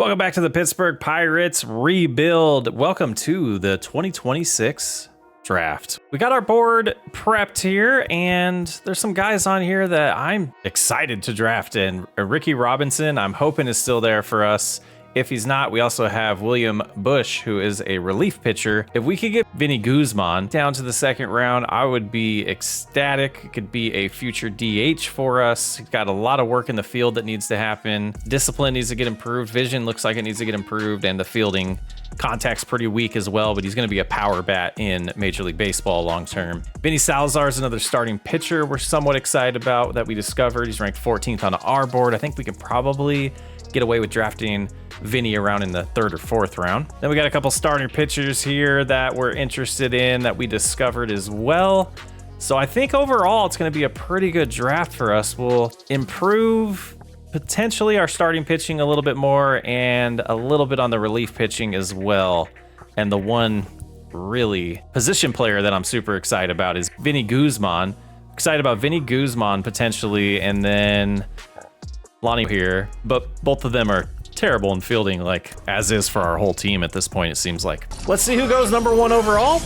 Welcome back to the Pittsburgh Pirates Rebuild. Welcome to the 2026 draft. We got our board prepped here, and there's some guys on here that I'm excited to draft. And Ricky Robinson, I'm hoping is still there for us. If he's not, we also have William Bush, who is a relief pitcher. If we could get Vinny Guzman down to the second round, I would be ecstatic. It could be a future DH for us. He's got a lot of work in the field that needs to happen. Discipline needs to get improved. Vision looks like it needs to get improved. And the fielding contact's pretty weak as well, but he's going to be a power bat in Major League Baseball long term. Vinny Salazar is another starting pitcher we're somewhat excited about that we discovered. He's ranked 14th on our board. I think we can probably get away with drafting Vinny around in the third or fourth round. Then we got a couple starting pitchers here that we're interested in that we discovered as well. So I think overall it's going to be a pretty good draft for us. We'll improve potentially our starting pitching a little bit more and a little bit on the relief pitching as well. And the one really position player that I'm super excited about is Vinny Guzman. Excited about Vinny Guzman potentially, and then Lonnie here, but both of them are terrible in fielding, like as is for our whole team at this point, it seems like. Let's see who goes number one overall.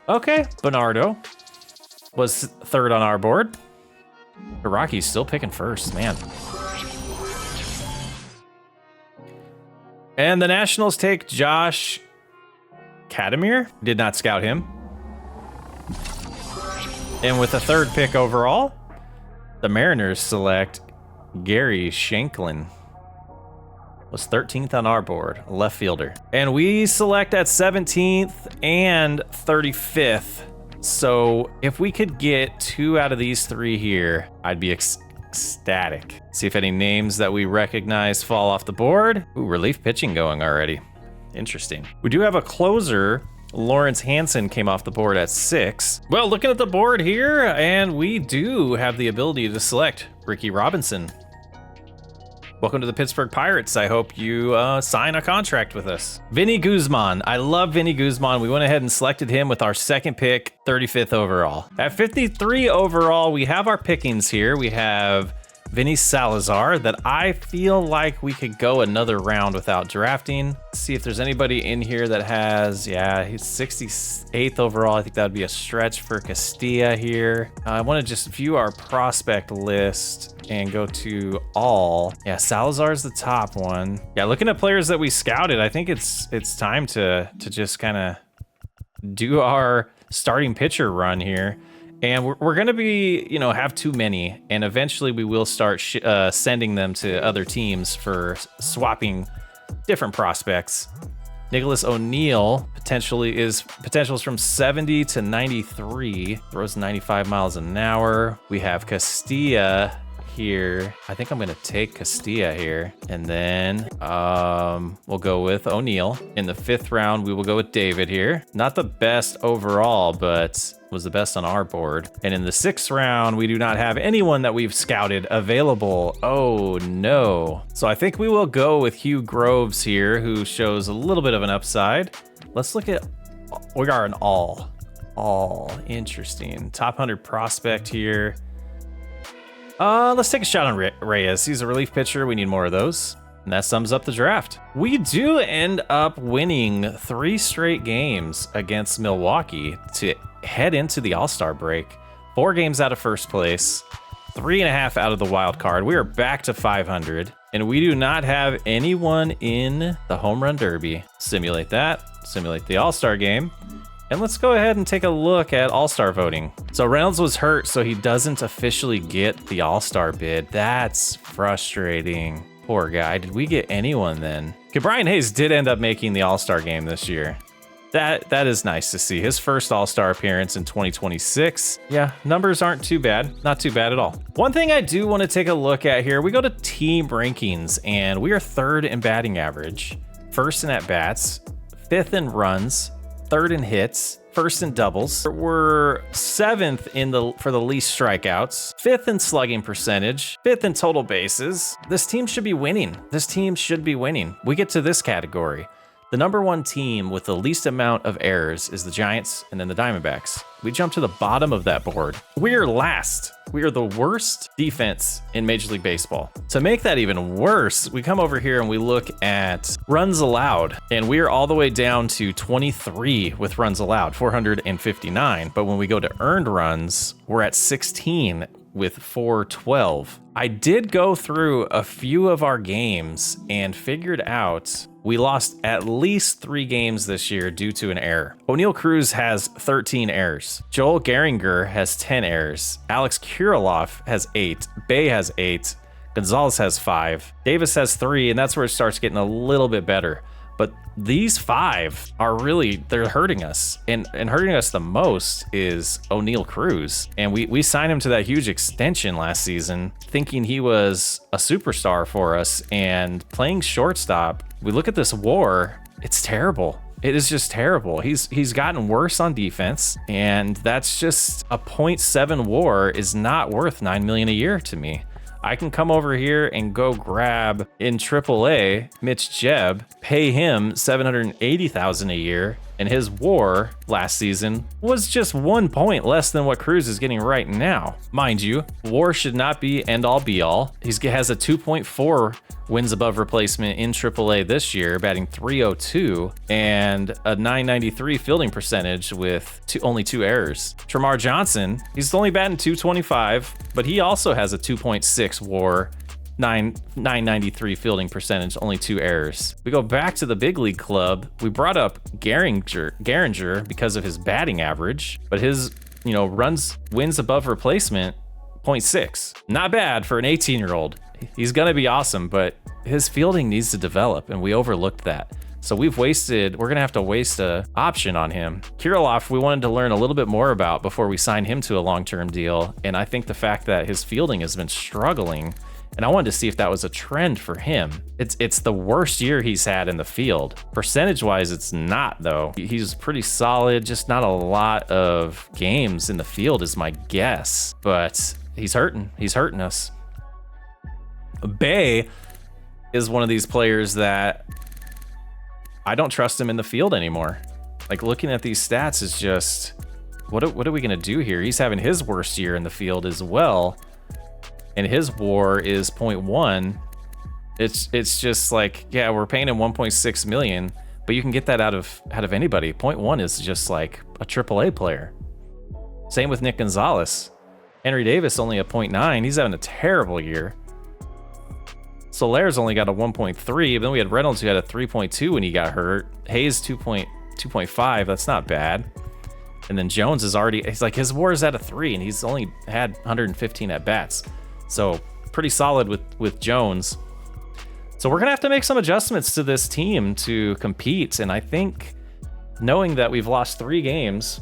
Okay, Bernardo was third on our board. Rocky's still picking first, man. And the Nationals take Josh Kadamir. Did not scout him. And with the third pick overall, the Mariners select Gary Shanklin. Was 13th on our board, a left fielder. And we select at 17th and 35th. So if we could get two out of these three here, I'd be ecstatic. See if any names that we recognize fall off the board. Ooh, relief pitching going already. Interesting. We do have a closer. Lawrence Hansen came off the board at 6. Well, looking at the board here, and we do have the ability to select Ricky Robinson. Welcome to the Pittsburgh Pirates. I hope you sign a contract with us. Vinny Guzman. I love Vinny Guzman. We went ahead and selected him with our second pick, 35th overall. At 53 overall, we have our pickings here. We have Vinny Salazar that I feel like we could go another round without drafting. Let's see if there's anybody in here that has, yeah, he's 68th overall. I think that would be a stretch for Castilla here. I want to just view our prospect list and go to all. Yeah, Salazar's the top one. Yeah, looking at players that we scouted, I think it's time to just kind of do our starting pitcher run here. And we're going to be, have too many. And eventually we will start sending them to other teams for swapping different prospects. Nicholas O'Neill potentials from 70 to 93. Throws 95 miles an hour. We have Castilla here. I think I'm going to take Castilla here. And then we'll go with O'Neill. In the 5th round, we will go with David here. Not the best overall, but was the best on our board. And in the 6th round, we do not have anyone that we've scouted available. Oh no. So I think we will go with Hugh Groves here, who shows a little bit of an upside. Let's look at, we are an all interesting. Top 100 prospect here. Let's take a shot on Reyes. He's a relief pitcher. We need more of those. And that sums up the draft. We do end up winning 3 straight games against Milwaukee to head into the All-Star break. 4 games out of first place, 3.5 out of the wild card. We are back to 500, and we do not have anyone in the home run derby. Simulate that, simulate the All-Star game. And let's go ahead and take a look at All-Star voting. So Reynolds was hurt, so he doesn't officially get the All-Star bid. That's frustrating. Poor guy. Did we get anyone then? Okay, Brian Hayes did end up making the All-Star game this year. That is nice to see. His first All-Star appearance in 2026. Yeah, numbers aren't too bad. Not too bad at all. One thing I do want to take a look at here, we go to team rankings, and we are 3rd in batting average, 1st in at-bats, 5th in runs, 3rd in hits, 1st in doubles. We're 7th for the least strikeouts, 5th in slugging percentage, 5th in total bases. This team should be winning. We get to this category. The number one team with the least amount of errors is the Giants and then the Diamondbacks. We jump to the bottom of that board. We're last. We are the worst defense in Major League Baseball. To make that even worse, we come over here and we look at runs allowed, and we are all the way down to 23 with runs allowed, 459. But when we go to earned runs, we're at 16 with 412. I did go through a few of our games and figured out we lost at least 3 games this year due to an error. O'Neal Cruz has 13 errors. Joel Gehringer has 10 errors. Alex Kirilloff has 8. Bay has 8. Gonzalez has 5. Davis has 3, and that's where it starts getting a little bit better. But these 5 are really, they're hurting us. And hurting us the most is O'Neal Cruz. And we signed him to that huge extension last season, thinking he was a superstar for us. And playing shortstop, we look at this WAR, it's terrible. It is just terrible. He's gotten worse on defense, and that's just a 0.7 WAR is not worth $9 million a year to me. I can come over here and go grab in AAA Mitch Jebb, pay him $780,000 a year, and his WAR last season was just 1 point less than what Cruz is getting right now. Mind you, WAR should not be end all be all. He has a 2.4 wins above replacement in AAA this year, batting .302, and a .993 fielding percentage with only 2 errors. Tramar Johnson, he's only batting .225, but he also has a 2.6 WAR, 993 fielding percentage, only 2 errors. We go back to the big league club. We brought up Gehringer because of his batting average, but his wins above replacement 0.6. Not bad for an 18-year-old. He's gonna be awesome, but his fielding needs to develop, and we overlooked that. So we're gonna have to waste a option on him. Kirilloff, we wanted to learn a little bit more about before we signed him to a long-term deal, and I think the fact that his fielding has been struggling, and I wanted to see if that was a trend for him. It's the worst year he's had in the field. Percentage-wise, it's not, though. He's pretty solid, just not a lot of games in the field is my guess, but he's hurting us. Bay is one of these players that I don't trust him in the field anymore. Like, looking at these stats is just, what are we gonna do here? He's having his worst year in the field as well, and his WAR is 0.1. It's just like, yeah, we're paying him 1.6 million, but you can get that out of anybody. 0.1 is just like a AAA player. Same with Nick Gonzalez. Henry Davis only a 0.9. He's having a terrible year. Solaire's only got a 1.3, but then we had Reynolds who had a 3.2 when he got hurt. Hayes 2.5, that's not bad. And then Jones is already, he's like, his WAR is at a 3, and he's only had 115 at bats. So pretty solid with Jones. So we're gonna have to make some adjustments to this team to compete. And I think knowing that we've lost 3 games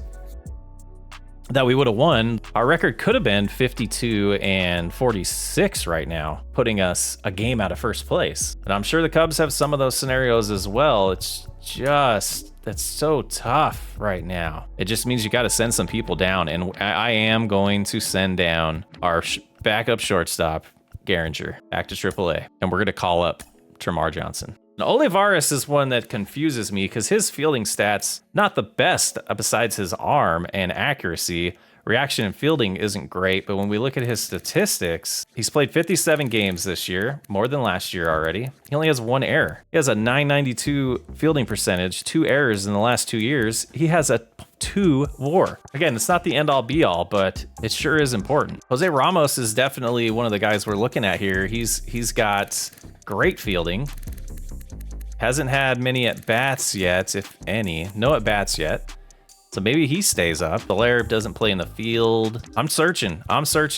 that we would have won, our record could have been 52-46 right now, putting us a game out of first place. And I'm sure the Cubs have some of those scenarios as well. It's just, that's so tough right now. It just means you got to send some people down. And I am going to send down our backup shortstop, Gehringer, back to AAA. And we're going to call up Tramar Johnson. Now, Olivares is one that confuses me because his fielding stats, not the best besides his arm and accuracy. Reaction and fielding isn't great, but when we look at his statistics, he's played 57 games this year, more than last year already. He only has 1 error. He has a 992 fielding percentage, 2 errors in the last 2 years. He has a 2 WAR. Again, it's not the end all be all, but it sure is important. Jose Ramos is definitely one of the guys we're looking at here. He's got great fielding. Hasn't had many at-bats yet, if any. No at-bats yet. So maybe he stays up. Belair doesn't play in the field. I'm searching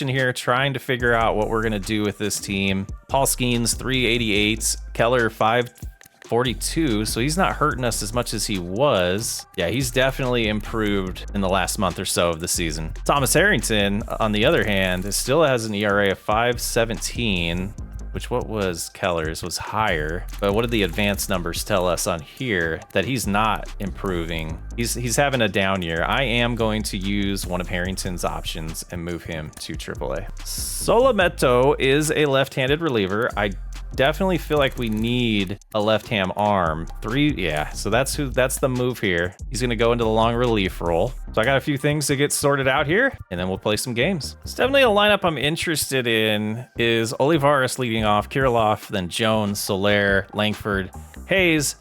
here, trying to figure out what we're gonna do with this team. Paul Skeens, 388. Keller, 542. So he's not hurting us as much as he was. Yeah, he's definitely improved in the last month or so of the season. Thomas Harrington, on the other hand, still has an ERA of 5.17. Which what was Keller's was higher, but what did the advanced numbers tell us on here? That he's not improving. He's having a down year. I am going to use one of Harrington's options and move him to AAA. Solometo is a left-handed reliever. I definitely feel like we need a left-hand arm. 3, yeah, so that's the move here. He's gonna go into the long relief role. So I got a few things to get sorted out here, and then we'll play some games. It's definitely a lineup I'm interested in is Olivares leading off, Kirilloff, then Jones, Soler, Langford, Hayes,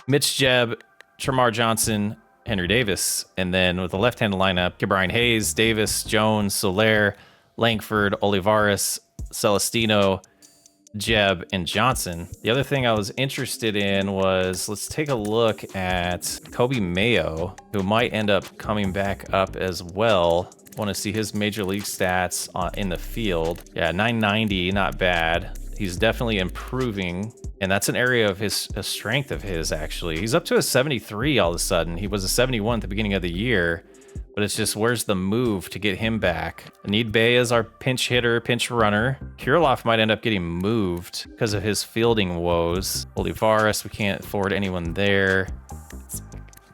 Mitch Jebb, Tramar Johnson, Henry Davis. And then with the left-handed lineup, Brian Hayes, Davis, Jones, Soler, Langford, Olivares, Celestino, Jebb, and Johnson. The other thing I was interested in was, let's take a look at Kobe Mayo, who might end up coming back up as well. Want to see his major league stats in the field. Yeah, 990, not bad. He's definitely improving, and that's an area of a strength of his, actually. He's up to a 73 all of a sudden. He was a 71 at the beginning of the year. But it's just, where's the move to get him back? I need Bay as our pinch hitter, pinch runner. Kirilloff might end up getting moved because of his fielding woes. Olivares, we can't afford anyone there.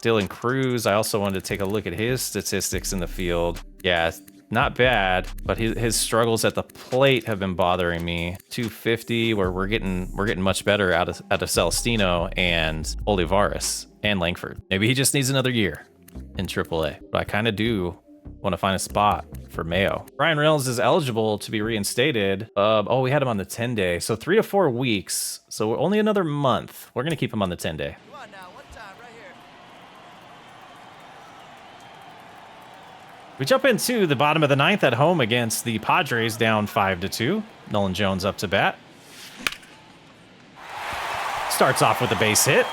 Dylan Cruz, I also wanted to take a look at his statistics in the field. Yeah, not bad, but his struggles at the plate have been bothering me. 250, where we're getting much better out of Celestino and Olivares and Langford. Maybe he just needs another year in AAA, but I kind of do want to find a spot for Mayo. Ryan Reynolds is eligible to be reinstated. Oh, we had him on the 10-day, so 3 to 4 weeks, so only another month. We're gonna keep him on the 10-day. We jump into the bottom of the 9th at home against the Padres, down 5-2. Nolan Jones up to bat. Starts off with a base hit.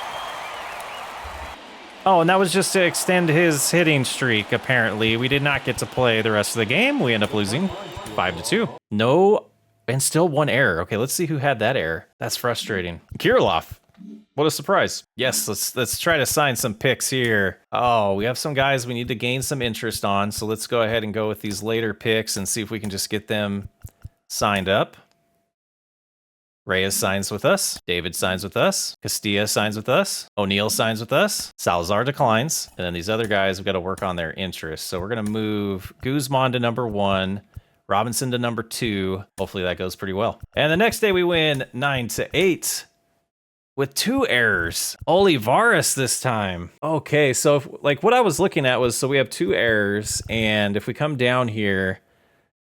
Oh, and that was just to extend his hitting streak, apparently. We did not get to play the rest of the game. We end up losing 5-2. No, and still 1 error. Okay, let's see who had that error. That's frustrating. Kirilloff. What a surprise. Yes, let's try to sign some picks here. Oh, we have some guys we need to gain some interest on, so let's go ahead and go with these later picks and see if we can just get them signed up. Reyes signs with us. David signs with us. Castilla signs with us. O'Neill signs with us. Salazar declines. And then these other guys, we've got to work on their interests. So we're going to move Guzman to number 1, Robinson to number 2. Hopefully that goes pretty well. And the next day we win 9-8 with 2 errors. Olivares this time. Okay, so what I was looking at was, so we have 2 errors, and if we come down here,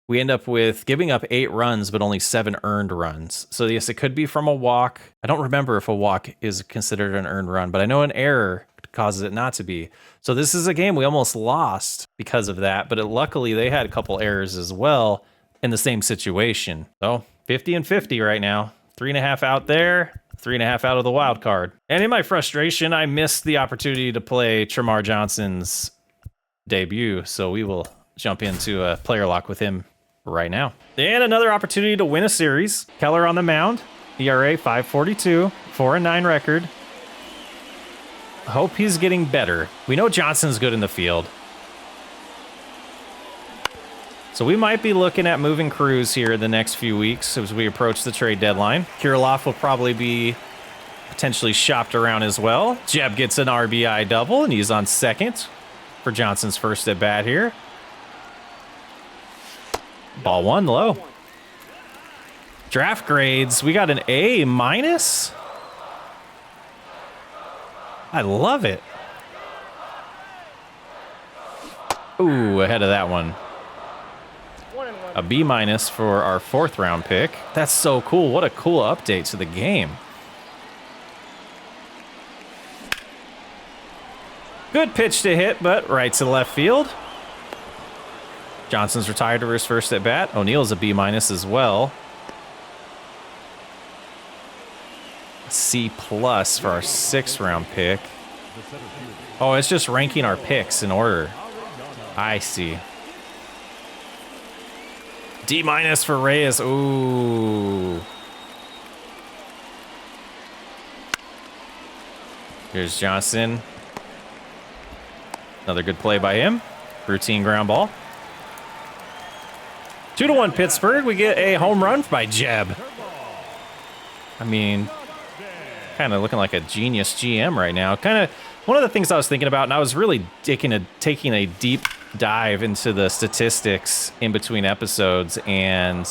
we end up with giving up 8 runs, but only 7 earned runs. So yes, it could be from a walk. I don't remember if a walk is considered an earned run, but I know an error causes it not to be. So this is a game we almost lost because of that, but luckily they had a couple errors as well in the same situation. So 50-50 right now. 3.5 out there, 3.5 out of the wild card. And in my frustration, I missed the opportunity to play Tramar Johnson's debut. So we will jump into a player lock with him right now. And another opportunity to win a series. Keller on the mound, ERA 5.42, 4-9 record. Hope he's getting better. We know Johnson's good in the field. So we might be looking at moving Cruz here in the next few weeks as we approach the trade deadline. Kirilloff will probably be potentially shopped around as well. Jebb gets an RBI double, and he's on second for Johnson's first at bat here. Ball 1 low. Draft grades, we got an A-. I love it. Ooh, ahead of that one. A B- for our 4th round pick. That's so cool. What a cool update to the game. Good pitch to hit, but right to left field. Johnson's retired to his first at bat. O'Neill's a B- as well. C+ for our 6th round pick. Oh, it's just ranking our picks in order. I see. D- for Reyes. Ooh. Here's Johnson. Another good play by him. Routine ground ball. 2-1 Pittsburgh. We get a home run by Jebb. I mean, kind of looking like a genius GM right now. Kind of one of the things I was thinking about, and I was really taking a deep dive into the statistics in between episodes, and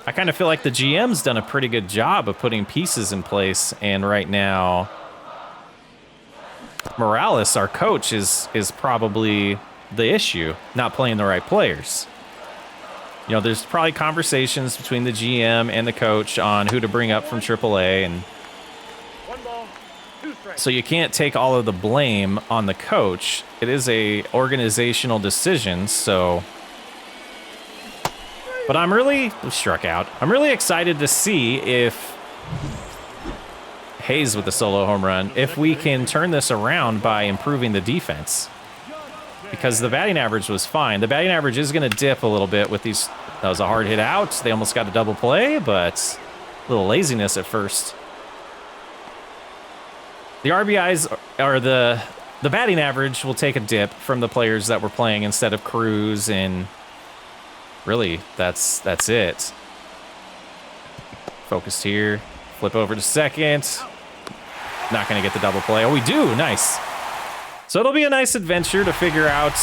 I kind of feel like the GM's done a pretty good job of putting pieces in place, and right now, Morales, our coach, is probably the issue, not playing the right players. You know, there's probably conversations between the GM and the coach on who to bring up from AAA, and so you can't take all of the blame on the coach. It is a organizational decision, so... But I'm really struck out. I'm really excited to see if Hayes with the solo home run, if we can turn this around by improving the defense. Because the batting average was fine. The batting average is going to dip a little bit with these. That was a hard hit out. They almost got a double play, but a little laziness at first. The RBIs or the batting average will take a dip from the players that were playing instead of Cruz, and really that's it. Focused here. Flip over to second. Not going to get the double play. Oh, we do. Nice. So it'll be a nice adventure to figure out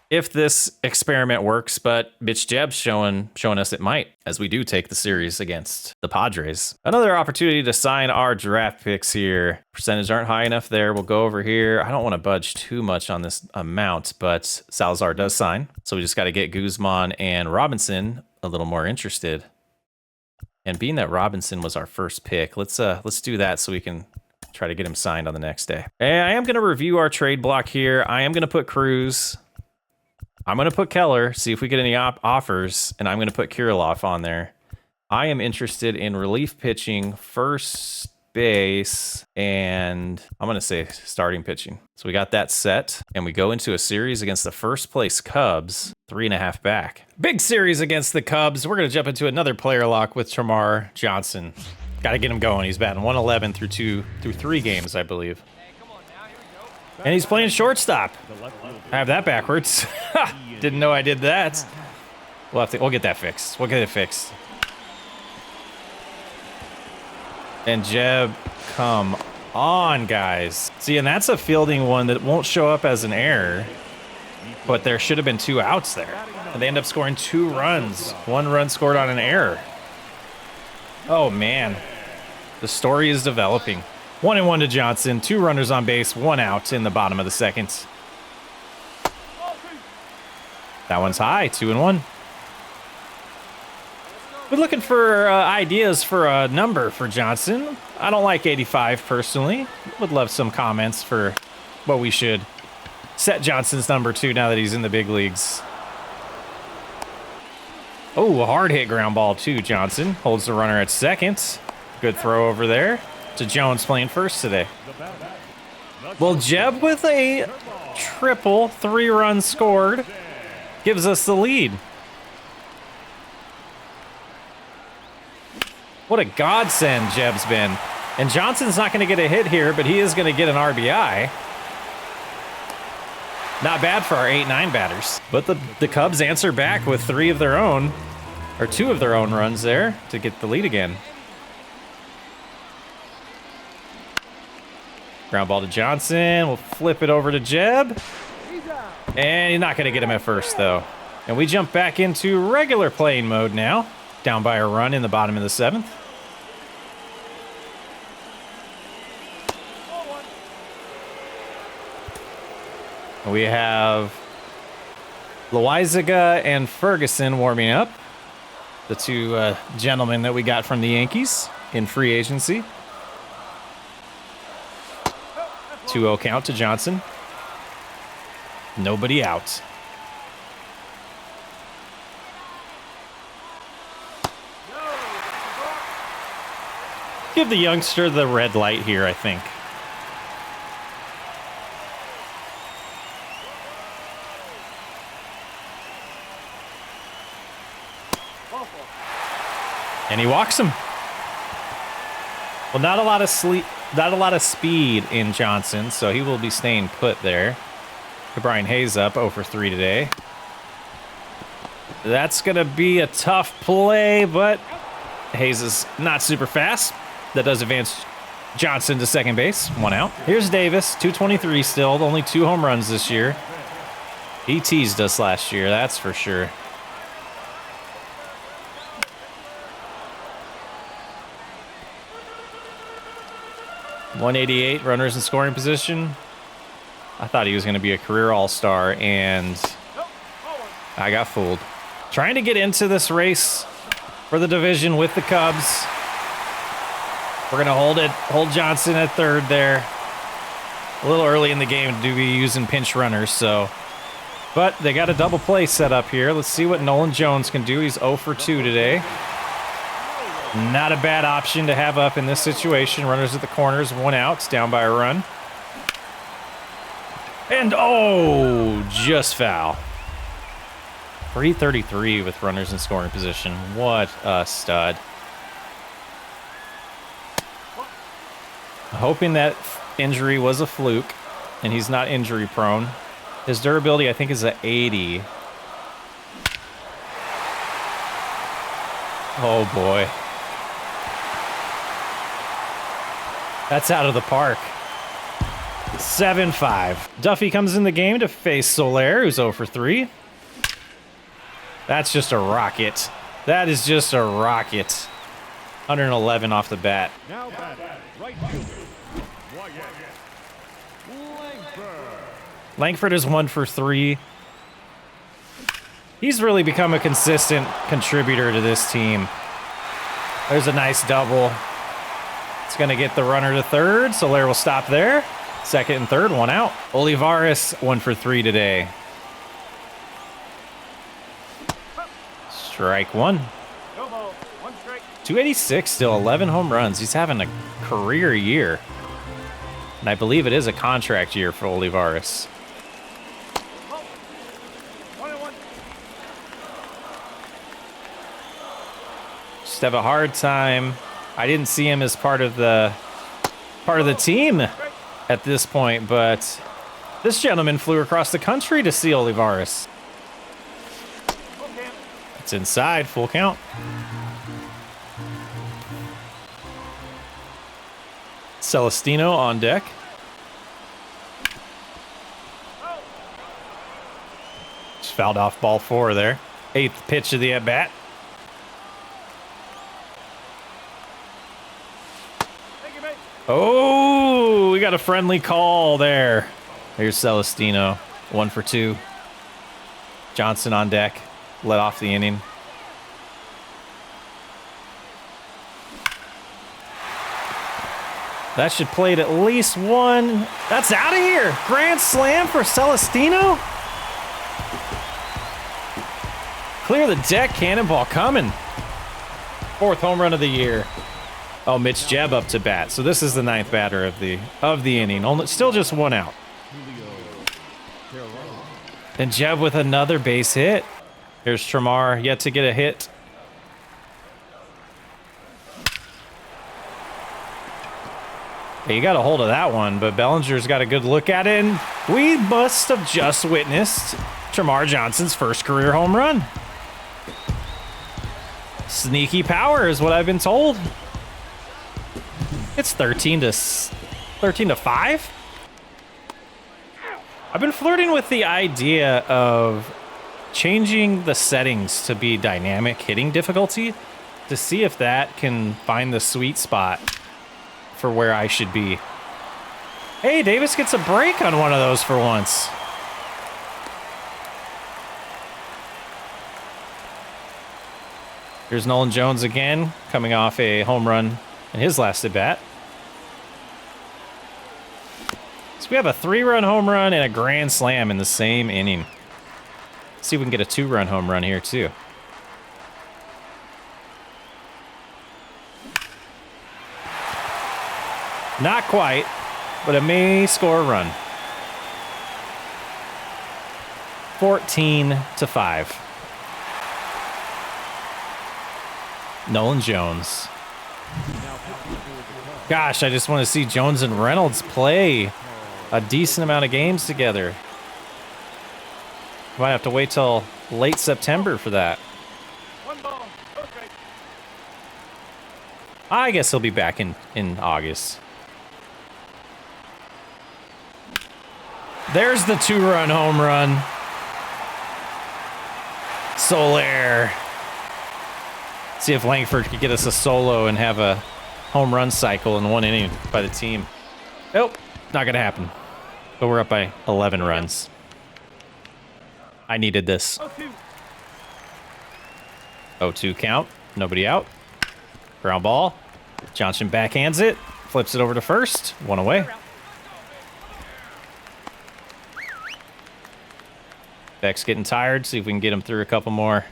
if this experiment works, but Bitch Jeb's showing us it might, as we do take the series against the Padres. Another opportunity to sign our draft picks here. Percentage aren't high enough there. We'll go over here. I don't want to budge too much on this amount, but Salazar does sign. So we just got to get Guzman and Robinson a little more interested. And being that Robinson was our first pick, let's do that so we can try to get him signed on the next day. And I am going to review our trade block here. I am going to put Cruz. I'm going to put Keller, see if we get any offers, and I'm going to put Kirilloff on there. I am interested in relief pitching, first base, and I'm going to say starting pitching. So we got that set, and we go into a series against the first place Cubs, 3.5 back. Big series against the Cubs. We're going to jump into another player lock with Tramar Johnson. Got to get him going. He's batting 111 through 3 games, I believe. And he's playing shortstop. I have that backwards. Didn't know I did that. We'll get that fixed. We'll get it fixed. And Jeb, come on, guys. See, and that's a fielding one that won't show up as an error, but there should have been 2 outs there. And they end up scoring 2 runs. 1 run scored on an error. Oh, man. The story is developing. 1-1 to Johnson, 2 runners on base, 1 out in the bottom of the second. That one's high, 2-1. We're looking for ideas for a number for Johnson. I don't like 85 personally. Would love some comments for what we should set Johnson's number to now that he's in the big leagues. Oh, a hard hit ground ball too, Johnson. Holds the runner at second. Good throw over there to Jones playing first today. Well, Jeb with a triple, 3 runs scored, gives us the lead. What a godsend Jeb's been. And Johnson's not going to get a hit here, but he is going to get an RBI. Not bad for our 8-9 batters. But the Cubs answer back with 3 of their own, or 2 of their own runs there to get the lead again. Ground ball to Johnson. We'll flip it over to Jeb. And he's not going to get him at first, though. And we jump back into regular playing mode now. Down by a run in the bottom of the 7th. We have Loizaga and Ferguson warming up. The 2 gentlemen that we got from the Yankees in free agency. 2-0 count to Johnson. Nobody out. Give the youngster the red light here, I think. And he walks him. Well, not a lot of speed in Johnson, so he will be staying put there. Brian Hayes up 0 for 3 today. That's going to be a tough play, but Hayes is not super fast. That does advance Johnson to second base. 1 out. Here's Davis, 223 still, only 2 home runs this year. He teased us last year, that's for sure. 188 runners in scoring position. I thought he was going to be a career all-star, and I got fooled. Trying to get into this race for the division with the Cubs. We're going to hold Johnson at third there. A little early in the game to be using pinch runners, so. But they got a double play set up here. Let's see what Nolan Jones can do. He's 0 for 2 today. Not a bad option to have up in this situation. Runners at the corners, 1 out. It's down by a run. And, oh, just foul. 333 with runners in scoring position. What a stud. Hoping that injury was a fluke and he's not injury prone. His durability, I think, is at 80. Oh, boy. That's out of the park. 7-5. Duffy comes in the game to face Soler, who's 0 for 3. That's just a rocket. That is just a rocket. 111 off the bat. Now batting, right fielder, Langford is 1 for 3. He's really become a consistent contributor to this team. There's a nice double. It's going to get the runner to third. Soler will stop there. Second and third, 1 out. Olivares, 1 for 3 today. Strike 1. 286 still, 11 home runs. He's having a career year. And I believe it is a contract year for Olivares. Just have a hard time. I didn't see him as part of the team at this point, but this gentleman flew across the country to see Olivares. It's inside, full count. Celestino on deck. Just fouled off ball 4 there. 8th pitch of the at-bat. Oh, we got a friendly call there. Here's Celestino, 1 for 2. Johnson on deck, led off the inning. That should plate at least 1. That's out of here. Grand slam for Celestino. Clear the deck, cannonball coming. 4th home run of the year. Oh, Mitch Jebb up to bat. So this is the 9th batter of the inning. Still just 1 out. And Jebb with another base hit. Here's Tramar, yet to get a hit. Hey, you got a hold of that one, but Bellinger's got a good look at it. And we must have just witnessed Tramar Johnson's first career home run. Sneaky power is what I've been told. It's 13 to 5. I've been flirting with the idea of changing the settings to be dynamic hitting difficulty to see if that can find the sweet spot for where I should be. Hey, Davis gets a break on one of those for once. Here's Nolan Jones again, coming off a home run in his last at bat. So we have a 3-run home run and a grand slam in the same inning. Let's see if we can get a 2-run home run here too. Not quite, but it may score a run. 14 to 5. Nolan Jones. Gosh, I just want to see Jones and Reynolds play a decent amount of games together. Might have to wait till late September for that. I guess he'll be back in August. There's the 2-run home run. Soler. See if Langford could get us a solo and have a home run cycle in 1 inning by the team. Nope, not gonna happen. But we're up by 11 runs. I needed this. 0-2 count. Nobody out. Ground ball. Johnson backhands it. Flips it over to first. One away. Beck's getting tired. See if we can get him through a couple more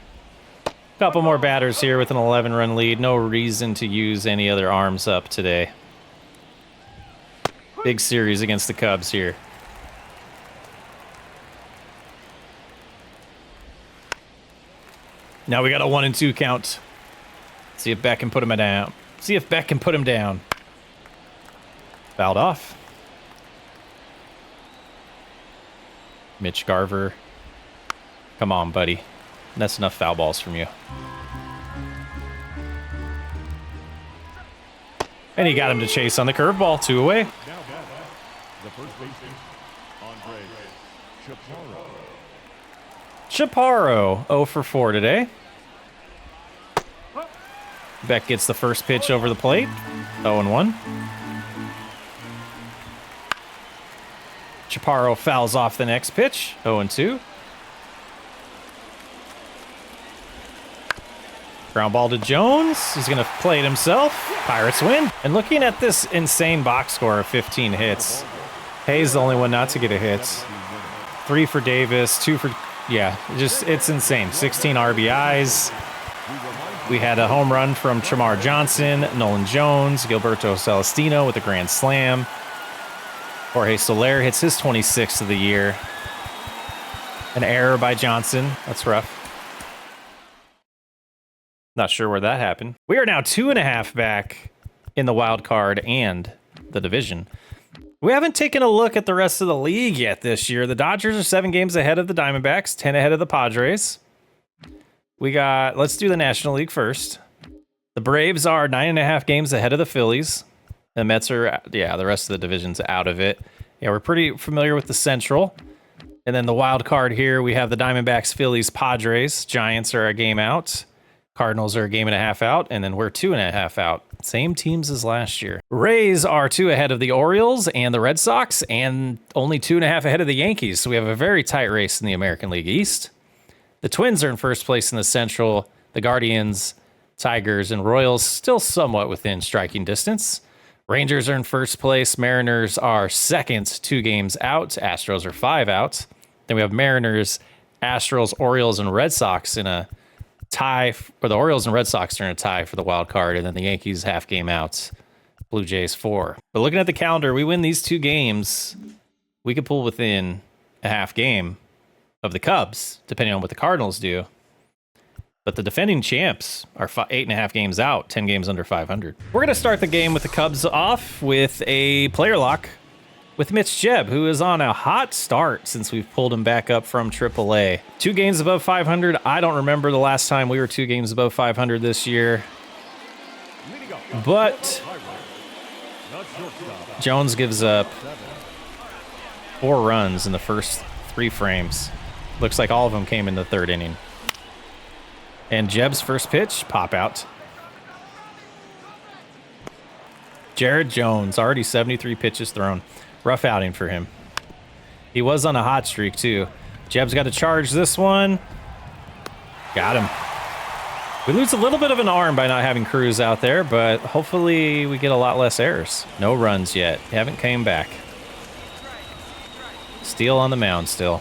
batters here with an 11-run lead. No reason to use any other arms up today. Big series against the Cubs here. Now we got a 1-2 count. See if Beck can put him down. See if Beck can put him down. Fouled off. Mitch Garver. Come on, buddy. That's enough foul balls from you. And he got him to chase on the curveball. 2 away. Now the first baseman, Andre Chaparro. Chaparro, 0 for 4 today. Beck gets the first pitch over the plate. 0-1. Chaparro fouls off the next pitch. 0-2. Ground ball to Jones. He's going to play it himself. Pirates win. And looking at this insane box score of 15 hits, Hayes the only one not to get a hit. 3 for Davis, 2 for... Yeah, it's insane. 16 RBIs. We had a home run from Tramar Johnson, Nolan Jones, Gilberto Celestino with a grand slam. Jorge Soler hits his 26th of the year. An error by Johnson. That's rough. Not sure where that happened. We are now 2.5 back in the wild card and the division. We haven't taken a look at the rest of the league yet this year. The Dodgers are 7 games ahead of the Diamondbacks, 10 ahead of the Padres. Let's do the National League first. The Braves are 9.5 games ahead of the Phillies. The Mets are, the rest of the division's out of it. Yeah, we're pretty familiar with the Central. And then the wild card here, we have the Diamondbacks, Phillies, Padres. Giants are a game out. Cardinals are a game and a half out. And then we're 2.5 out. Same teams as last year. Rays are 2 ahead of the Orioles and the Red Sox, and only 2.5 ahead of the Yankees. So we have a very tight race in the American League East. The Twins are in first place in the Central. The Guardians, Tigers, and Royals still somewhat within striking distance. Rangers are in first place. Mariners are second, 2 games out. Astros are 5 out. Then we have Mariners, Astros, Orioles, and Red Sox in a tie, or the Orioles and Red Sox are in a tie for the wild card, and then the Yankees half game out. Blue Jays 4. But looking at the calendar, we win these 2 games, we could pull within a half game of the Cubs, depending on what the Cardinals do. But the defending champs are 8.5 games out, 10 games under 500. We're going to start the game with the Cubs off with a player lock with Mitch Jebb, who is on a hot start since we've pulled him back up from AAA. 2 games above 500. I don't remember the last time we were 2 games above 500 this year. But Jones gives up 4 runs in the first 3 frames. Looks like all of them came in the 3rd inning. And Jebb's first pitch, pop out. Jared Jones, already 73 pitches thrown. Rough outing for him. He was on a hot streak, too. Jebb's got to charge this one. Got him. We lose a little bit of an arm by not having Cruz out there, but hopefully we get a lot less errors. No runs yet. Haven't came back. Steele on the mound still.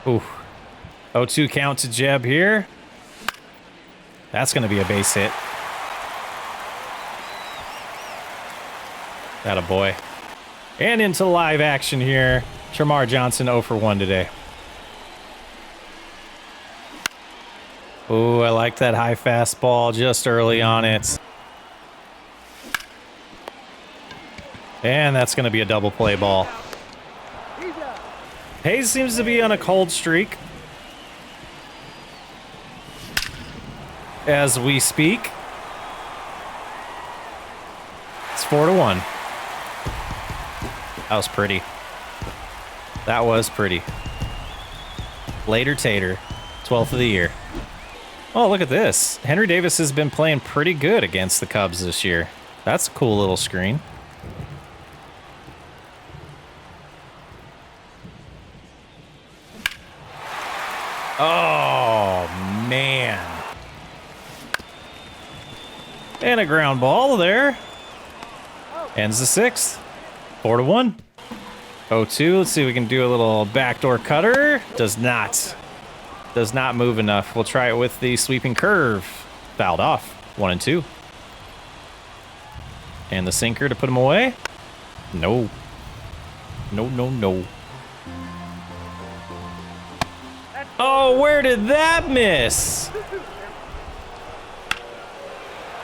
Ooh. 0-2 count to Jebb here. That's going to be a base hit. That a boy. And into live action here. Tramar Johnson 0 for 1 today. Ooh, I like that high fastball just early on it. And that's going to be a double play ball. Hayes seems to be on a cold streak as we speak. It's 4-1. That was pretty. That was pretty. Later Tater, 12th of the year. Oh, look at this. Henry Davis has been playing pretty good against the Cubs this year. That's a cool little screen. Oh, man. And a ground ball there. Ends the 6th. 4-1. 0-2. Let's see if we can do a little backdoor cutter. Does not. Does not move enough. We'll try it with the sweeping curve. Fouled off. 1-2. And the sinker to put him away. No. No, no, no. Oh, where did that miss?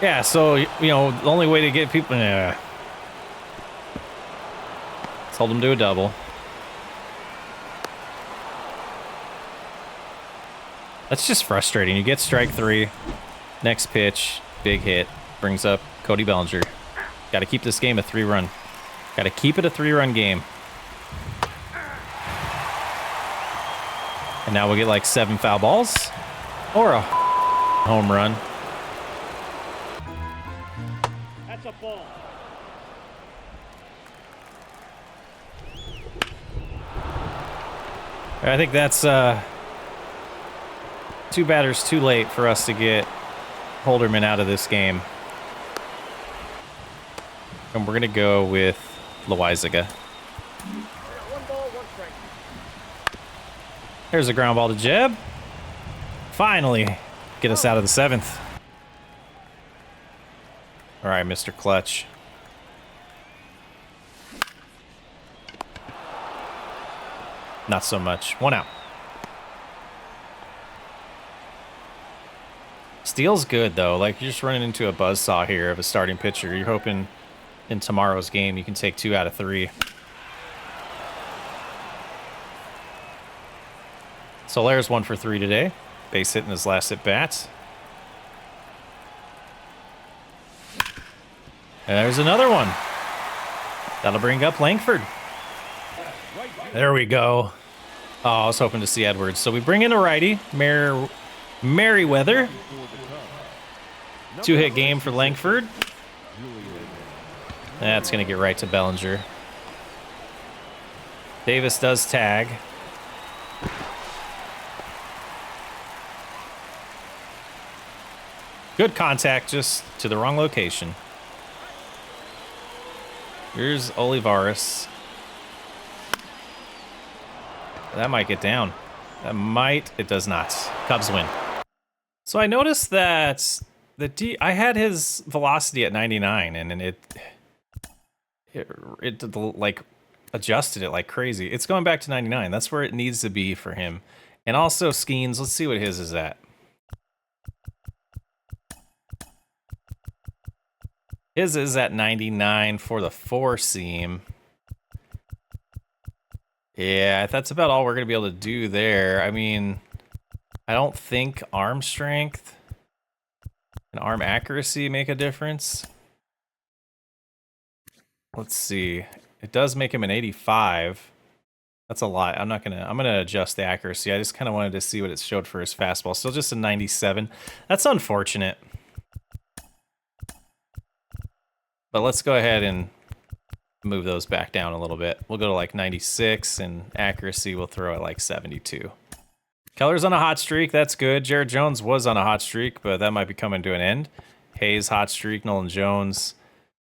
Yeah, so, you know, the only way to get people... Let's hold them to a double. That's just frustrating. You get strike 3. Next pitch, big hit. Brings up Cody Bellinger. Got to keep this game a 3-run. Got to keep it a 3-run game. And now we'll get like 7 foul balls. Or a home run. That's a ball. I think that's 2 batters too late for us to get Holderman out of this game. And we're going to go with Loizaga. One ball, one strike. There's a ground ball to Jeb. Finally, get us out of the 7th. All right, Mr. Clutch. Not so much. 1 out. Steel's good, though. Like, you're just running into a buzzsaw here of a starting pitcher. You're hoping in tomorrow's game you can take 2 out of 3. Solaire's 1 for 3 today. Base hit in his last at bat. And there's another one. That'll bring up Langford. There we go. Oh, I was hoping to see Edwards. So we bring in a righty, Merriweather. 2-hit game for Langford. That's going to get right to Bellinger. Davis does tag. Good contact, just to the wrong location. Here's Olivares. That might get down. That might. It does not. Cubs win. So I noticed that I had his velocity at 99, and it like adjusted it like crazy. It's going back to 99. That's where it needs to be for him. And also Skeens. Let's see what his is at. His is at 99 for the 4-seam. Yeah, that's about all we're going to be able to do there. I mean, I don't think arm strength and arm accuracy make a difference. Let's see. It does make him an 85. That's a lot. I'm going to adjust the accuracy. I just kind of wanted to see what it showed for his fastball. Still just a 97. That's unfortunate. But let's go ahead and move those back down a little bit. We'll go to like 96, and accuracy we'll throw at like 72. Keller's on a hot streak. That's good. Jared Jones was on a hot streak, but that might be coming to an end. Hayes, hot streak. Nolan Jones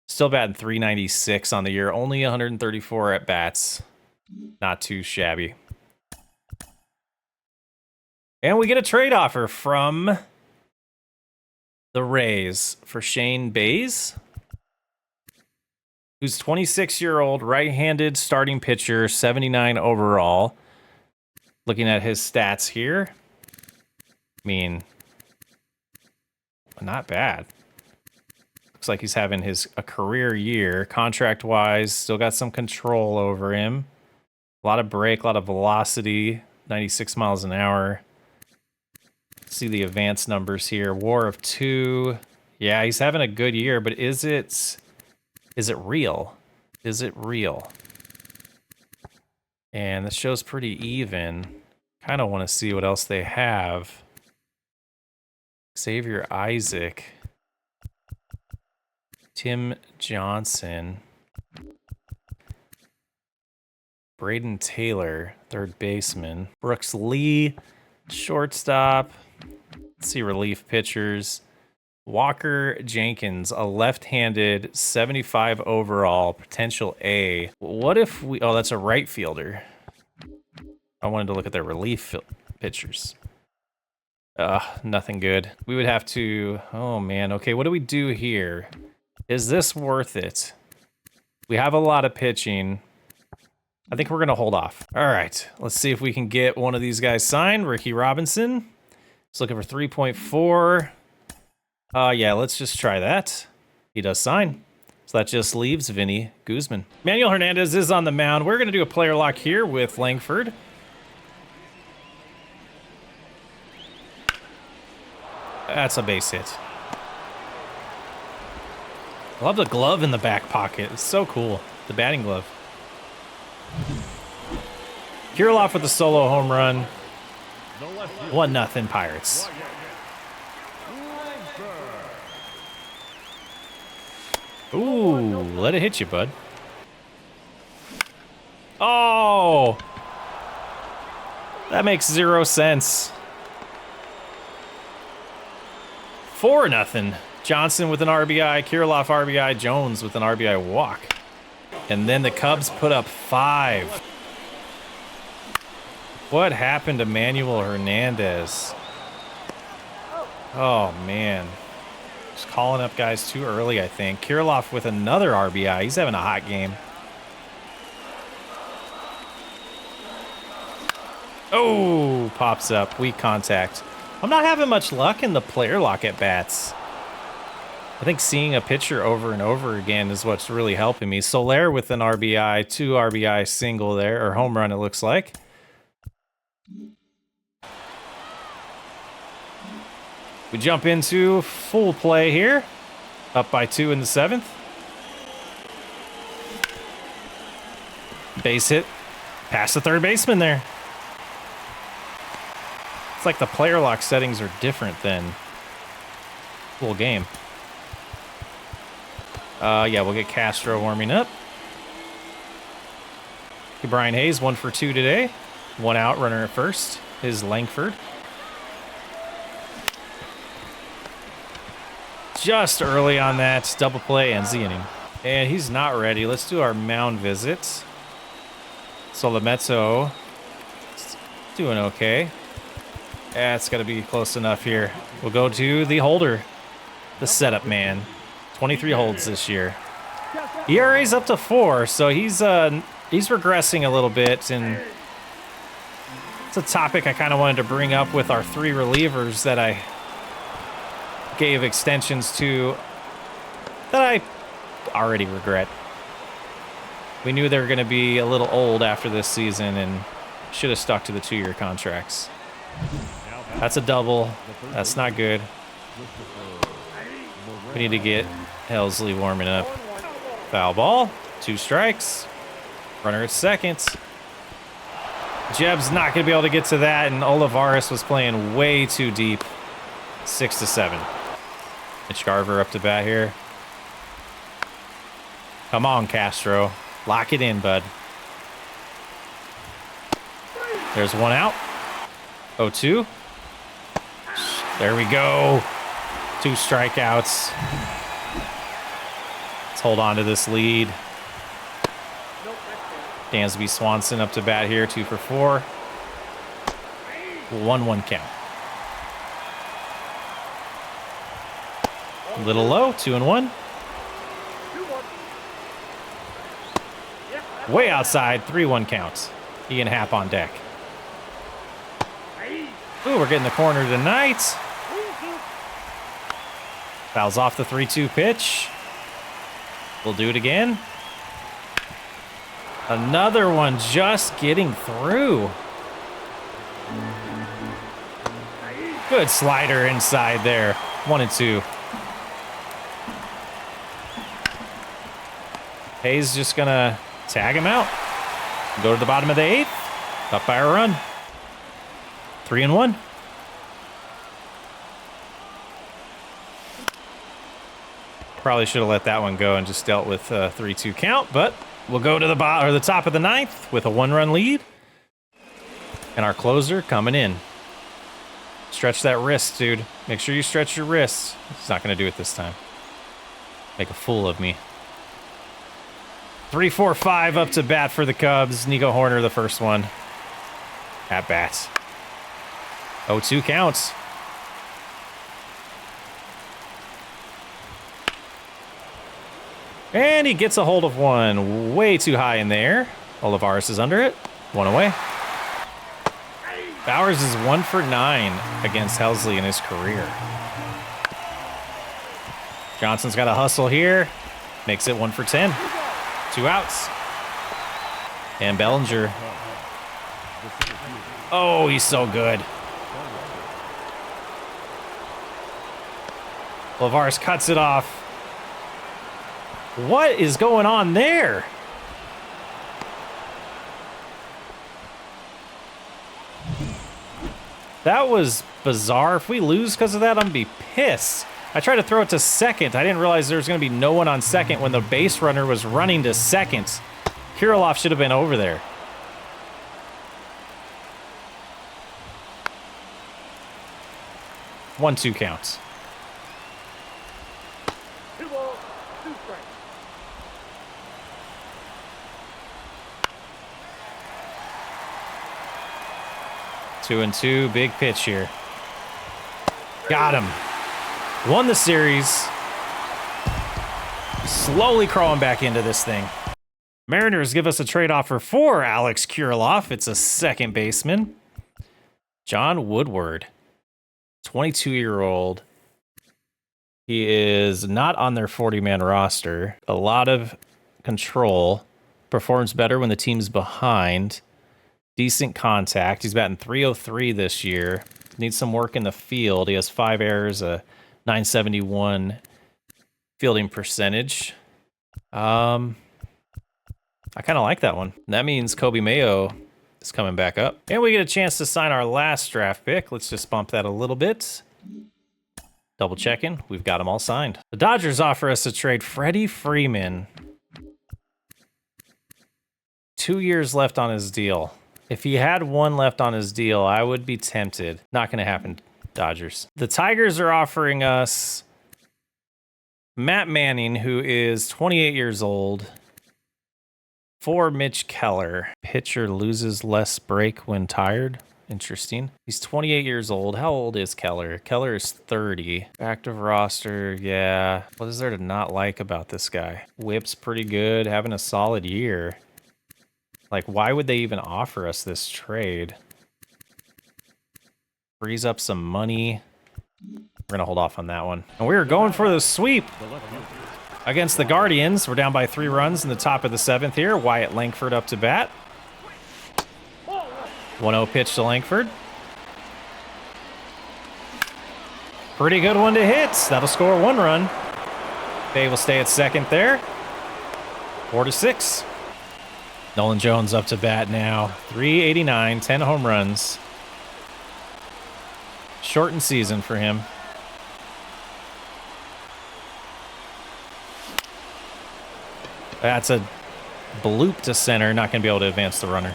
still batting .396 on the year. Only 134 at bats. Not too shabby. And we get a trade offer from the Rays for Shane Bays, who's 26-year-old, right-handed starting pitcher, 79 overall. Looking at his stats here, I mean, not bad. Looks like he's having a career year. Contract-wise, still got some control over him. A lot of break, a lot of velocity, 96 miles an hour. See the advanced numbers here. WAR of 2. Yeah, he's having a good year, but is it real? Is it real? And this show's pretty even. Kind of want to see what else they have. Xavier Isaac. Tim Johnson. Braden Taylor, third baseman. Brooks Lee, shortstop. Let's see relief pitchers. Walker Jenkins, a left-handed 75 overall, potential A. What if we... Oh, that's a right fielder. I wanted to look at their relief pitchers. Nothing good. We would have to... Oh, man. Okay, what do we do here? Is this worth it? We have a lot of pitching. I think we're going to hold off. All right, let's see if we can get one of these guys signed. Ricky Robinson. He's looking for 3.4. Yeah, let's just try that. He does sign. So that just leaves Vinny Guzman. Manuel Hernandez is on the mound. We're going to do a player lock here with Langford. That's a base hit. I love the glove in the back pocket. It's so cool. The batting glove. Kirilloff with the solo home run. 1-0 Pirates. Ooh, let it hit you, bud. Oh! That makes 0 sense. 4-0. Johnson with an RBI, Kirilloff RBI, Jones with an RBI walk. And then the Cubs put up 5. What happened to Manuel Hernandez? Oh, man. Just calling up guys too early, I think. Kirilloff with another RBI. He's having a hot game. Oh, pops up. Weak contact. I'm not having much luck in the player lock at bats. I think seeing a pitcher over and over again is what's really helping me. Soler with an RBI, 2 RBI single there, or home run it looks like. We jump into full play here. Up by 2 in the 7th. Base hit. Past the third baseman there. It's like the player lock settings are different than full game. Yeah, we'll get Castro warming up. Brian Hayes, 1 for 2 today. 1 out, runner at first is Langford. Just early on that double play ends the inning. And he's not ready. Let's do our mound visit. Solometo doing okay. Yeah, it's got to be close enough here. We'll go to the holder, the setup man. 23 holds this year. ERA's up to 4, so he's regressing a little bit, and it's a topic I kind of wanted to bring up with our 3 relievers that I gave extensions to that I already regret. We knew they were going to be a little old after this season and should have stuck to the 2-year contracts. That's a double. That's not good. We need to get Helsley warming up. Foul ball. 2 strikes. Runner at second. Jeb's not going to be able to get to that, and Olivares was playing way too deep. 6-7. Mitch Garver up to bat here. Come on, Castro. Lock it in, bud. There's 1 out. 0-2. There we go. 2 strikeouts. Let's hold on to this lead. Dansby Swanson up to bat here, 2 for 4. 1-1 count. A little low, 2-1. Way outside, 3-1 counts. Ian Happ on deck. Ooh, we're getting the corner tonight. Fouls off the 3-2 pitch. We'll do it again. Another one just getting through. Good slider inside there. 1-2. Hayes just gonna tag him out. Go to the bottom of the 8th. Up by a run. 3-1. Probably should have let that one go and just dealt with a 3-2 count, but we'll go to the bottom or the top of the ninth with a 1-run lead. And our closer coming in. Stretch that wrist, dude. Make sure you stretch your wrist. He's not going to do it this time. Make a fool of me. 3-4-5 up to bat for the Cubs. Nico Horner, the first one. At bat. 0-2 counts. And he gets a hold of one way too high in there. Olivares is under it. One away. Bowers is 1 for 9 against Helsley in his career. Johnson's got a hustle here. Makes it 1 for 10. 2 outs. And Bellinger. Oh, he's so good. Olivares cuts it off. What is going on there? That was bizarre. If we lose because of that, I'm going to be pissed. I tried to throw it to second. I didn't realize there was going to be no one on second when the base runner was running to second. Kirilloff should have been over there. One, 2 counts. 2 balls, 2 strikes. 2-2, big pitch here. Got him. Won the series. Slowly crawling back into this thing. Mariners give us a trade offer for Alex Kirilloff. It's a second baseman. John Woodward, 22-year-old. He is not on their 40-man roster. A lot of control. Performs better when the team's behind. Decent contact. He's batting .303 this year. Needs some work in the field. He has 5 errors, a .971 fielding percentage. I kind of like that one. That means Kobe Mayo is coming back up. And we get a chance to sign our last draft pick. Let's just bump that a little bit. Double checking. We've got them all signed. The Dodgers offer us to trade Freddie Freeman. 2 years left on his deal. If he had 1 left on his deal, I would be tempted. Not going to happen, Dodgers. The Tigers are offering us Matt Manning, who is 28 years old, for Mitch Keller. Pitcher loses less break when tired. Interesting. He's 28 years old. How old is Keller? Keller is 30. Active roster, yeah. What is there to not like about this guy? Whip's pretty good, having a solid year. Like, why would they even offer us this trade? Frees up some money. We're going to hold off on that one. And we are going for the sweep against the Guardians. We're down by 3 runs in the top of the 7th here. Wyatt Langford up to bat. 1-0 pitch to Langford. Pretty good one to hit. That'll score 1 run. Bay will stay at second there. 4-6. Nolan Jones up to bat now. 389, 10 home runs. Shortened season for him. That's a bloop to center. Not going to be able to advance the runner.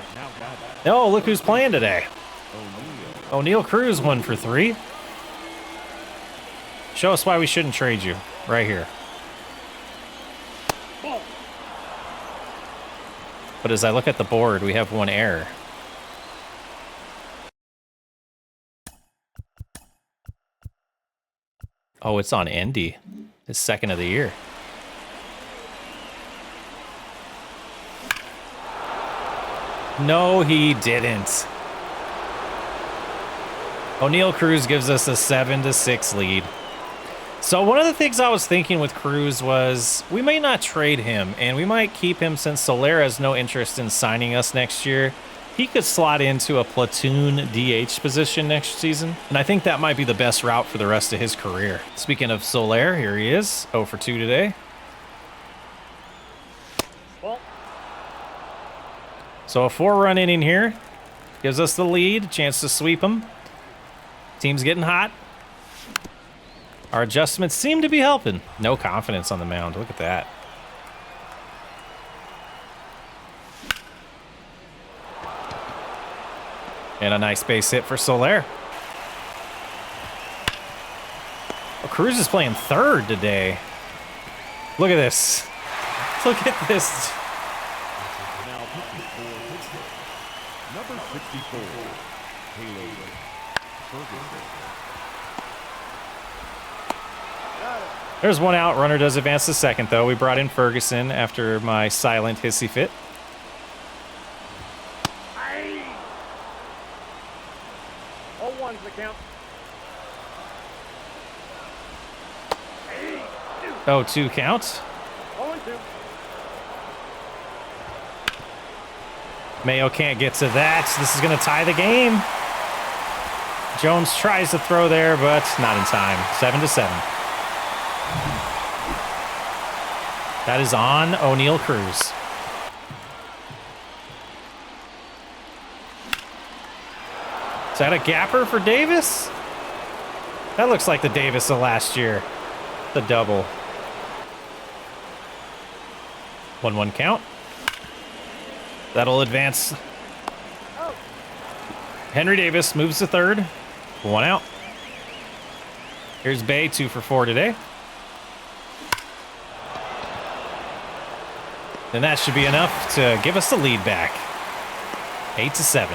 Oh, look who's playing today. O'Neal Cruz 1 for 3. Show us why we shouldn't trade you. Right here. But as I look at the board, we have 1 error. Oh, it's on Endy. His 2nd of the year. No, he didn't. O'Neal Cruz gives us a 7-6 lead. So one of the things I was thinking with Cruz was we may not trade him, and we might keep him since Soler has no interest in signing us next year. He could slot into a platoon DH position next season, and I think that might be the best route for the rest of his career. Speaking of Soler, here he is, 0 for 2 today. So a 4-run inning here gives us the lead, chance to sweep him. Team's getting hot. Our adjustments seem to be helping. No confidence on the mound. Look at that. And a nice base hit for Soler. Oh, Cruz is playing third today. Look at this. Look at this. Now pitching for Pittsburgh, number 64, Halo Ferguson. There's one out. Runner does advance to second, though. We brought in Ferguson after my silent hissy fit. Oh, one's the count. 0-2 count. 0-2. Mayo can't get to that. This is going to tie the game. Jones tries to throw there, but not in time. 7-7. That is on O'Neal Cruz. Is that a gapper for Davis? That looks like the Davis of last year. The double. 1-1 count. That'll advance. Henry Davis moves to third. 1 out. Here's Bay, 2 for 4 today. And that should be enough to give us the lead back. 8-7.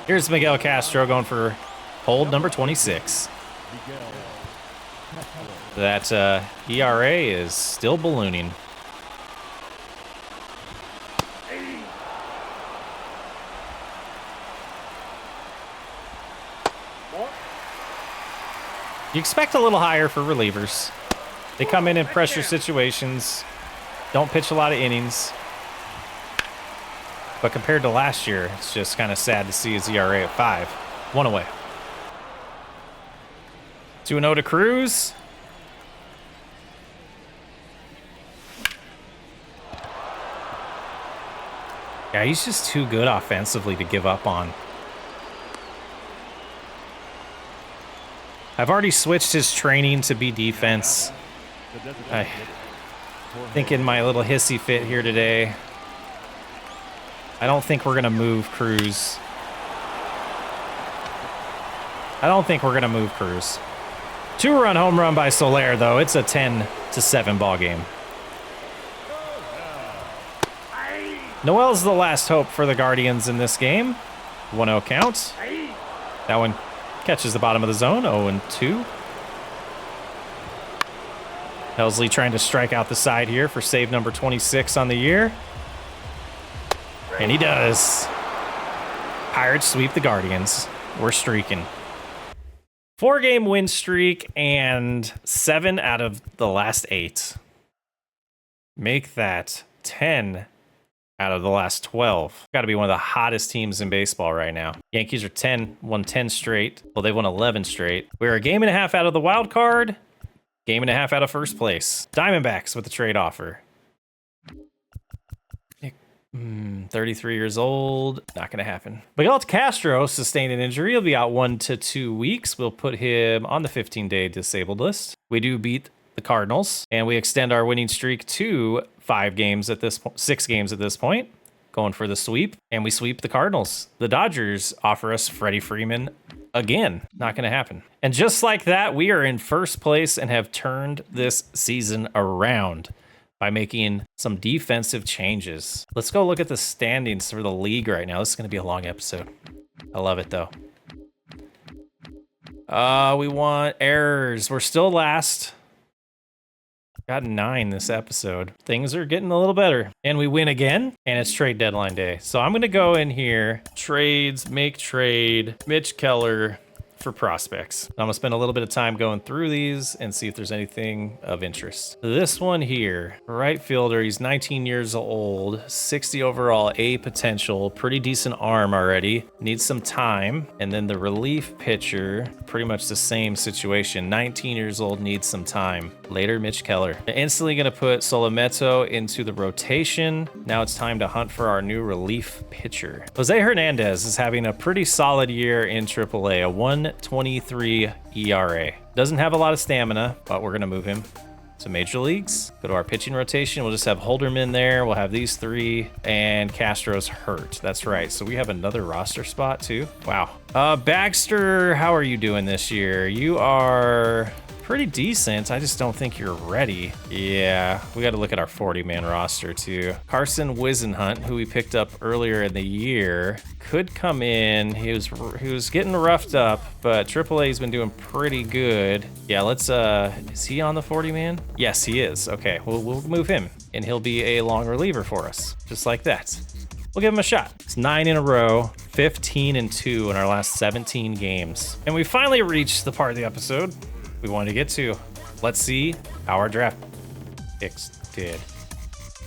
Here's Miguel Castro going for hold number 26. That ERA is still ballooning. You expect a little higher for relievers. They come in pressure situations, don't pitch a lot of innings. But compared to last year, it's just kind of sad to see his ERA at 5. 1 away. 2-0 to Cruz. Yeah, he's just too good offensively to give up on. I've already switched his training to be defense. I think in my little hissy fit here today, I don't think we're going to move Cruz. I don't think we're going to move Cruz. 2-run home run by Soler, though. It's a 10-7 ball game. Noel's the last hope for the Guardians in this game. 1-0 count. That one catches the bottom of the zone. 0-2. Helsley trying to strike out the side here for save number 26 on the year. And he does. Pirates sweep the Guardians. We're streaking. 4-game win streak and 7 out of the last 8. Make that 10 out of the last 12. Got to be one of the hottest teams in baseball right now. Yankees are won 10 straight. Well, they've won 11 straight. We're a game and a half out of the wild card. Game and a half out of first place. Diamondbacks with the trade offer. 33 years old. Not going to happen. Miguel Castro sustained an injury. He'll be out 1 to 2 weeks. We'll put him on the 15-day disabled list. We do beat the Cardinals, and we extend our winning streak to 6 games at this point. Going for the sweep, and we sweep the Cardinals. The Dodgers offer us Freddie Freeman again. Not going to happen. And just like that, we are in first place and have turned this season around by making some defensive changes. Let's go look at the standings for the league right now. This is going to be a long episode. I love it, though. We want errors. We're still last. Got 9 this episode. Things are getting a little better. And we win again, and it's trade deadline day. So I'm going to go in here, trades, make trade, Mitch Keller for prospects. I'm going to spend a little bit of time going through these and see if there's anything of interest. This one here, right fielder, he's 19 years old, 60 overall, A potential, pretty decent arm already, needs some time. And then the relief pitcher, pretty much the same situation, 19 years old, needs some time. Later, Mitch Keller. Instantly going to put Solometo into the rotation. Now it's time to hunt for our new relief pitcher. Jose Hernandez is having a pretty solid year in AAA, a 1.23 ERA. Doesn't have a lot of stamina, but we're gonna move him to major leagues. Go to our pitching rotation. We'll just have Holderman there. We'll have these three, and Castro's hurt. That's right. So we have another roster spot too. Wow. Baxter, how are you doing this year? You are pretty decent. I just don't think you're ready. Yeah, we got to look at our 40-man roster too. Carson Wisenhunt, who we picked up earlier in the year, could come in. He was getting roughed up, but AAA's been doing pretty good. Yeah, let's is he on the 40-man? Yes, he is. Okay, we'll move him, and he'll be a long reliever for us, just like that. We'll give him a shot. It's 9 in a row, 15-2 in our last 17 games. And we finally reached the part of the episode we wanted to get to. Let's see how our draft picks did.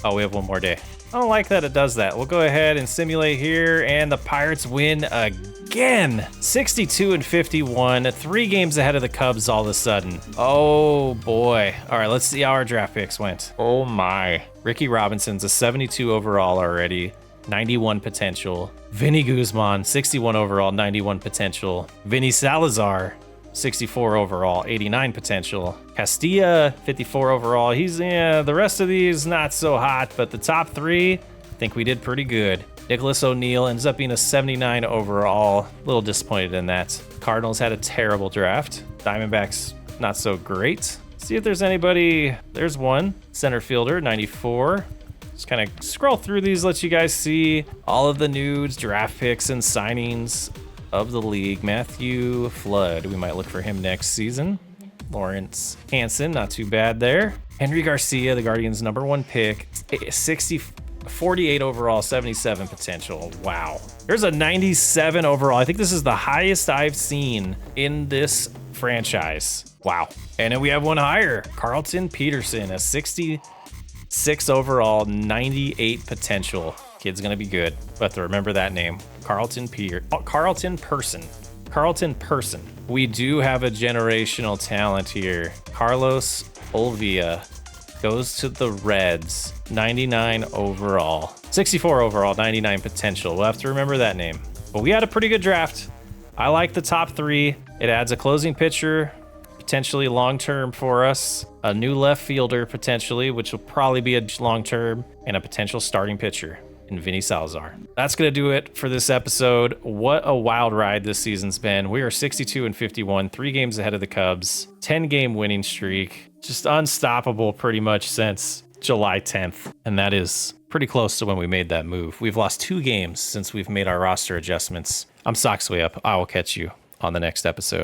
Oh, we have one more day. I don't like that it does that. We'll go ahead and simulate here, and the Pirates win again. 62-51, 3 games ahead of the Cubs all of a sudden. Oh boy. All right, let's see how our draft picks went. Oh my. Ricky Robinson's a 72 overall already. 91 potential. Vinny Guzman, 61 overall, 91 potential. Vinny Salazar, 64 overall, 89 potential. Castilla, 54 overall. The rest of these not so hot, but the top 3, I think we did pretty good. Nicholas O'Neill ends up being a 79 overall. A little disappointed in that. Cardinals had a terrible draft. Diamondbacks, not so great. See if there's anybody. There's one. Center fielder, 94. Just kind of scroll through these, let you guys see all of the nudes, draft picks, and signings of the league. Matthew Flood, we might look for him next season. Lawrence Hanson, not too bad there. Henry Garcia, the Guardians' #1 pick, 48 overall, 77 potential. Wow. There's a 97 overall. I think this is the highest I've seen in this franchise. Wow. And then we have one higher, Carlton Peterson, a 66 overall, 98 potential. Kid's gonna be good, but to remember that name, Carlton Person. We do have a generational talent here. Carlos Olvia goes to the Reds, 99 overall, 64 overall, 99 potential. We'll have to remember that name. But we had a pretty good draft. I like the top 3. It adds a closing pitcher, potentially long-term for us, a new left fielder potentially, which will probably be a long-term, and a potential starting pitcher in Vinny Salazar. That's gonna do it for this episode. What a wild ride this season's been. We are 62-51, 3 games ahead of the Cubs, 10-game winning streak, just unstoppable pretty much since July 10th. And that is pretty close to when we made that move. We've lost 2 games since we've made our roster adjustments. I'm Soxway Up. I will catch you on the next episode.